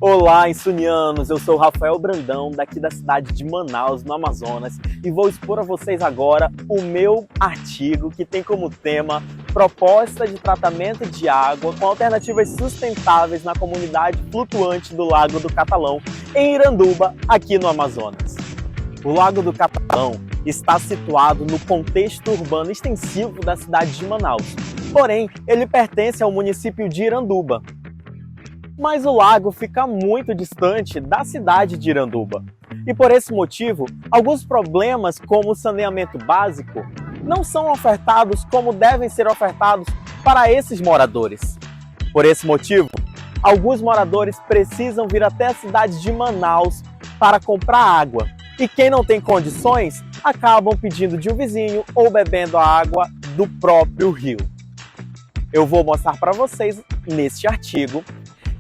Olá, insunianos! Eu sou o Rafael Brandão, daqui da cidade de Manaus, no Amazonas, e vou expor a vocês agora o meu artigo que tem como tema Proposta de tratamento de água com alternativas sustentáveis na comunidade flutuante do Lago do Catalão, em Iranduba, aqui no Amazonas. O Lago do Catalão está situado no contexto urbano extensivo da cidade de Manaus, porém, ele pertence ao município de Iranduba. Mas o lago fica muito distante da cidade de Iranduba. E por esse motivo, alguns problemas como o saneamento básico não são ofertados como devem ser ofertados para esses moradores. Por esse motivo, alguns moradores precisam vir até a cidade de Manaus para comprar água. E quem não tem condições, acabam pedindo de um vizinho ou bebendo a água do próprio rio. Eu vou mostrar para vocês, neste artigo,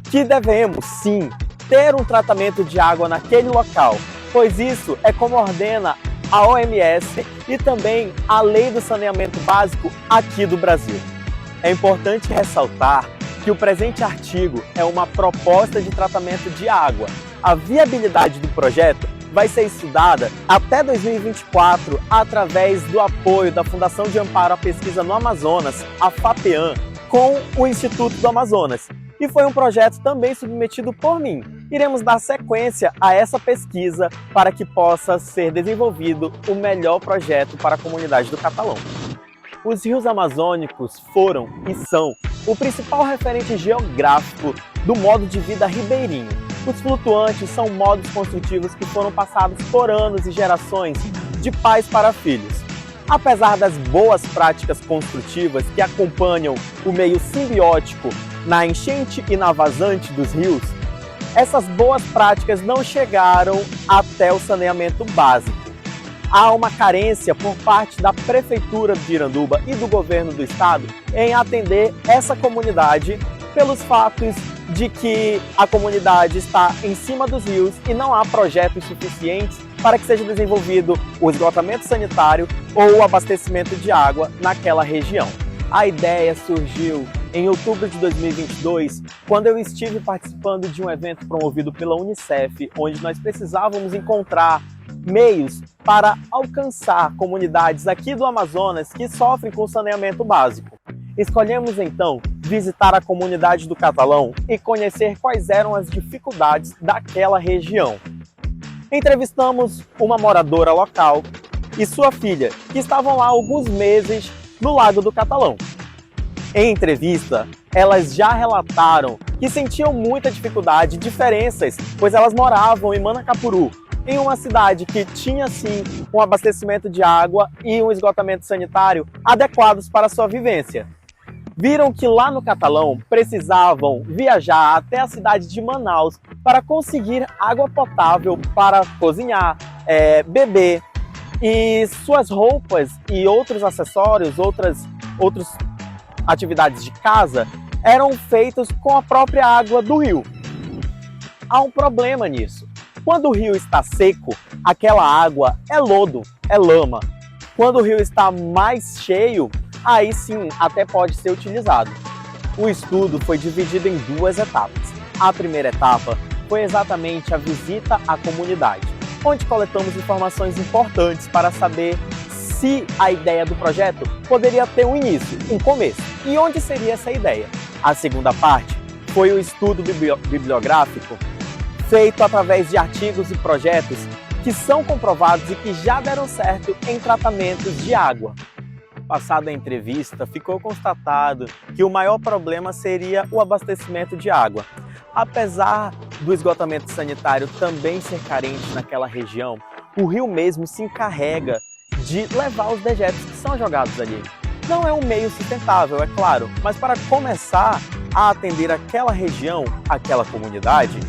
que devemos, sim, ter um tratamento de água naquele local, pois isso é como ordena a OMS e também a Lei do Saneamento Básico aqui do Brasil. É importante ressaltar que o presente artigo é uma proposta de tratamento de água. A viabilidade do projeto vai ser estudada até 2024 através do apoio da Fundação de Amparo à Pesquisa no Amazonas, a FAPEAM, com o Instituto do Amazonas. E foi um projeto também submetido por mim. Iremos dar sequência a essa pesquisa para que possa ser desenvolvido o melhor projeto para a comunidade do Catalão. Os rios amazônicos foram e são o principal referente geográfico do modo de vida ribeirinho. Os flutuantes são modos construtivos que foram passados por anos e gerações de pais para filhos. Apesar das boas práticas construtivas que acompanham o meio simbiótico na enchente e na vazante dos rios, essas boas práticas não chegaram até o saneamento básico. Há uma carência por parte da Prefeitura de Iranduba e do governo do estado em atender essa comunidade pelos fatos de que a comunidade está em cima dos rios e não há projetos suficientes para que seja desenvolvido o esgotamento sanitário ou o abastecimento de água naquela região. A ideia surgiu em outubro de 2022, quando eu estive participando de um evento promovido pela Unicef, onde nós precisávamos encontrar meios para alcançar comunidades aqui do Amazonas que sofrem com saneamento básico. Escolhemos então visitar a comunidade do Catalão e conhecer quais eram as dificuldades daquela região. Entrevistamos uma moradora local e sua filha, que estavam lá há alguns meses no Lago do Catalão. Em entrevista, elas já relataram que sentiam muita dificuldade e diferenças, pois elas moravam em Manacapuru, em uma cidade que tinha sim um abastecimento de água e um esgotamento sanitário adequados para sua vivência. Viram que lá no Catalão precisavam viajar até a cidade de Manaus para conseguir água potável para cozinhar, beber, e suas roupas e outros acessórios, outras atividades de casa eram feitos com a própria água do rio. Há um problema nisso. Quando o rio está seco, aquela água é lodo, é lama. Quando o rio está mais cheio, aí sim até pode ser utilizado. O estudo foi dividido em duas etapas. A primeira etapa foi exatamente a visita à comunidade, onde coletamos informações importantes para saber se a ideia do projeto poderia ter um início, um começo, e onde seria essa ideia. A segunda parte foi o estudo bibliográfico, feito através de artigos e projetos que são comprovados e que já deram certo em tratamentos de água. Passada a entrevista, ficou constatado que o maior problema seria o abastecimento de água. Apesar do esgotamento sanitário também ser carente naquela região, o rio mesmo se encarrega de levar os dejetos que são jogados ali. Não é um meio sustentável, é claro, mas para começar a atender aquela região, aquela comunidade,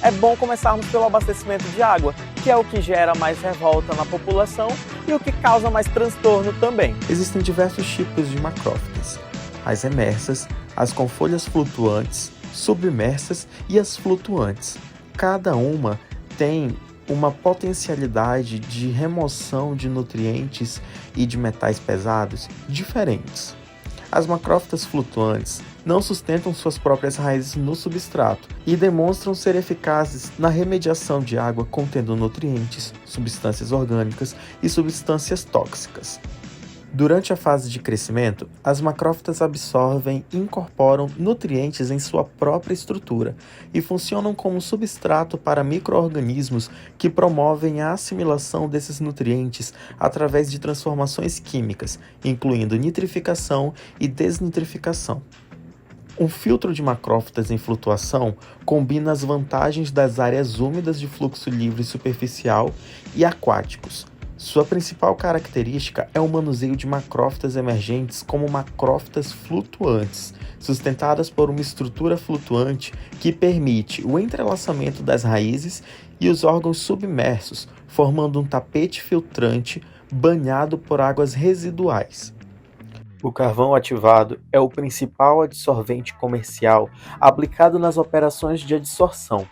é bom começarmos pelo abastecimento de água, que é o que gera mais revolta na população e o que causa mais transtorno também. Existem diversos tipos de macrófitas: as emersas, as com folhas flutuantes, submersas e as flutuantes. Cada uma tem uma potencialidade de remoção de nutrientes e de metais pesados diferentes. As macrófitas flutuantes não sustentam suas próprias raízes no substrato e demonstram ser eficazes na remediação de água contendo nutrientes, substâncias orgânicas e substâncias tóxicas. Durante a fase de crescimento, as macrófitas absorvem e incorporam nutrientes em sua própria estrutura e funcionam como substrato para micro-organismos que promovem a assimilação desses nutrientes através de transformações químicas, incluindo nitrificação e desnitrificação. Um filtro de macrófitas em flutuação combina as vantagens das áreas úmidas de fluxo livre superficial e aquáticos. Sua principal característica é o manuseio de macrófitas emergentes como macrófitas flutuantes, sustentadas por uma estrutura flutuante que permite o entrelaçamento das raízes e os órgãos submersos, formando um tapete filtrante banhado por águas residuais. O carvão ativado é o principal adsorvente comercial aplicado nas operações de adsorção.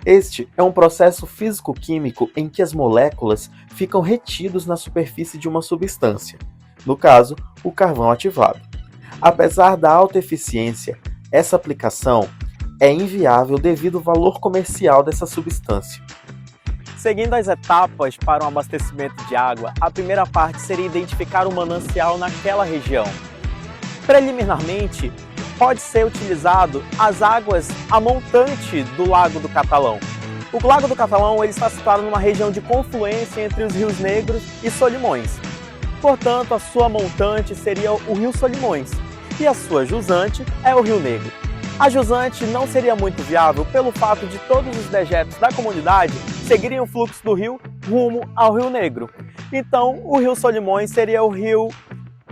Este é um processo físico-químico em que as moléculas ficam retidas na superfície de uma substância, no caso, o carvão ativado. Apesar da alta eficiência, essa aplicação é inviável devido ao valor comercial dessa substância. Seguindo as etapas para um abastecimento de água, a primeira parte seria identificar um manancial naquela região. Preliminarmente, pode ser utilizado as águas a montante do Lago do Catalão. O Lago do Catalão ele está situado numa região de confluência entre os rios Negros e Solimões. Portanto, a sua montante seria o rio Solimões e a sua jusante é o rio Negro. A jusante não seria muito viável pelo fato de todos os dejetos da comunidade seguirem o fluxo do rio rumo ao rio Negro. Então, o rio Solimões seria o rio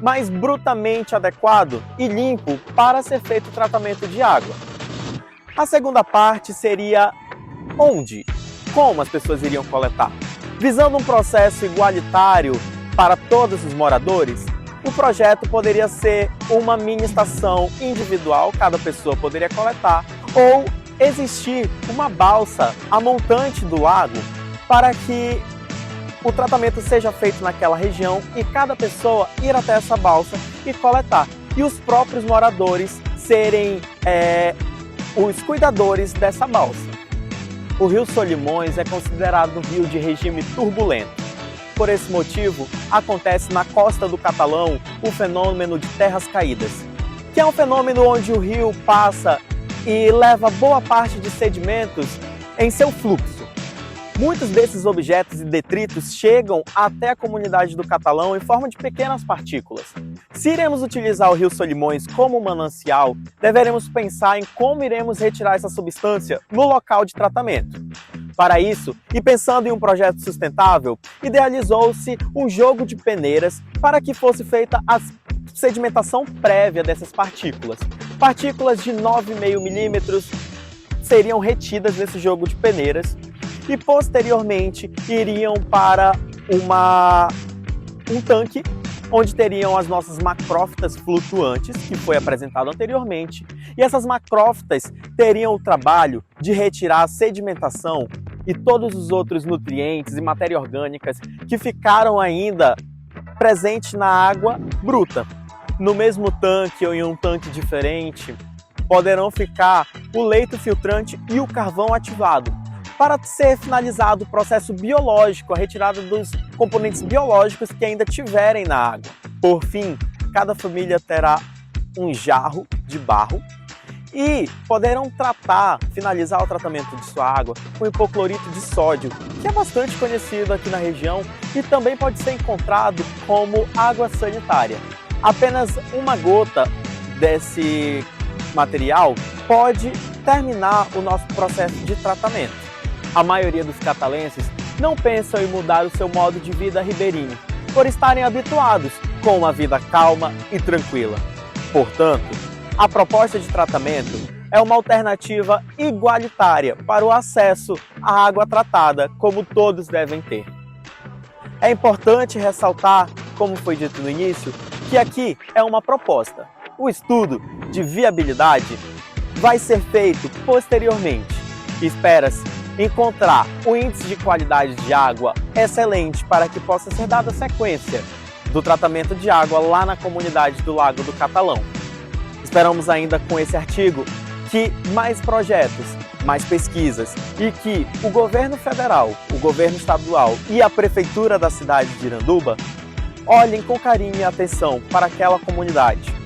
mais brutamente adequado e limpo para ser feito o tratamento de água. A segunda parte seria onde? Como as pessoas iriam coletar? Visando um processo igualitário para todos os moradores, o projeto poderia ser uma mini estação individual, cada pessoa poderia coletar, ou existir uma balsa a montante do lago para que o tratamento seja feito naquela região e cada pessoa ir até essa balsa e coletar. E os próprios moradores serem os cuidadores dessa balsa. O rio Solimões é considerado um rio de regime turbulento. Por esse motivo, acontece na costa do Catalão o fenômeno de terras caídas, que é um fenômeno onde o rio passa e leva boa parte de sedimentos em seu fluxo. Muitos desses objetos e detritos chegam até a comunidade do Catalão em forma de pequenas partículas. Se iremos utilizar o rio Solimões como manancial, deveremos pensar em como iremos retirar essa substância no local de tratamento. Para isso, e pensando em um projeto sustentável, idealizou-se um jogo de peneiras para que fosse feita a sedimentação prévia dessas partículas. Partículas de 9,5 milímetros seriam retidas nesse jogo de peneiras e posteriormente iriam para um tanque onde teriam as nossas macrófitas flutuantes, que foi apresentado anteriormente, e essas macrófitas teriam o trabalho de retirar a sedimentação e todos os outros nutrientes e matérias orgânicas que ficaram ainda presentes na água bruta. No mesmo tanque ou em um tanque diferente, poderão ficar o leito filtrante e o carvão ativado, para ser finalizado o processo biológico, a retirada dos componentes biológicos que ainda tiverem na água. Por fim, cada família terá um jarro de barro e poderão finalizar o tratamento de sua água com hipoclorito de sódio, que é bastante conhecido aqui na região e também pode ser encontrado como água sanitária. Apenas uma gota desse material pode terminar o nosso processo de tratamento. A maioria dos catalenses não pensam em mudar o seu modo de vida ribeirinho, por estarem habituados com uma vida calma e tranquila. Portanto, a proposta de tratamento é uma alternativa igualitária para o acesso à água tratada, como todos devem ter. É importante ressaltar, como foi dito no início, que aqui é uma proposta. O estudo de viabilidade vai ser feito posteriormente. Espera-se encontrar o índice de qualidade de água excelente para que possa ser dada sequência do tratamento de água lá na comunidade do Lago do Catalão. Esperamos ainda com esse artigo que mais projetos, mais pesquisas e que o governo federal, o governo estadual e a prefeitura da cidade de Iranduba olhem com carinho e atenção para aquela comunidade.